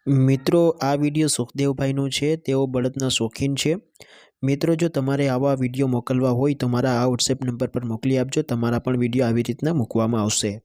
મિત્રો, આ વિડીયો સુખદેવભાઈનું છે। તેઓ બળદના શોખીન છે। મિત્રો, જો તમારે આવા વિડીયો મોકલવા હોય તો મારા આ વોટ્સએપ નંબર પર મોકલી આપજો। તમારા પણ વિડીયો આવી રીતના મૂકવામાં આવશે।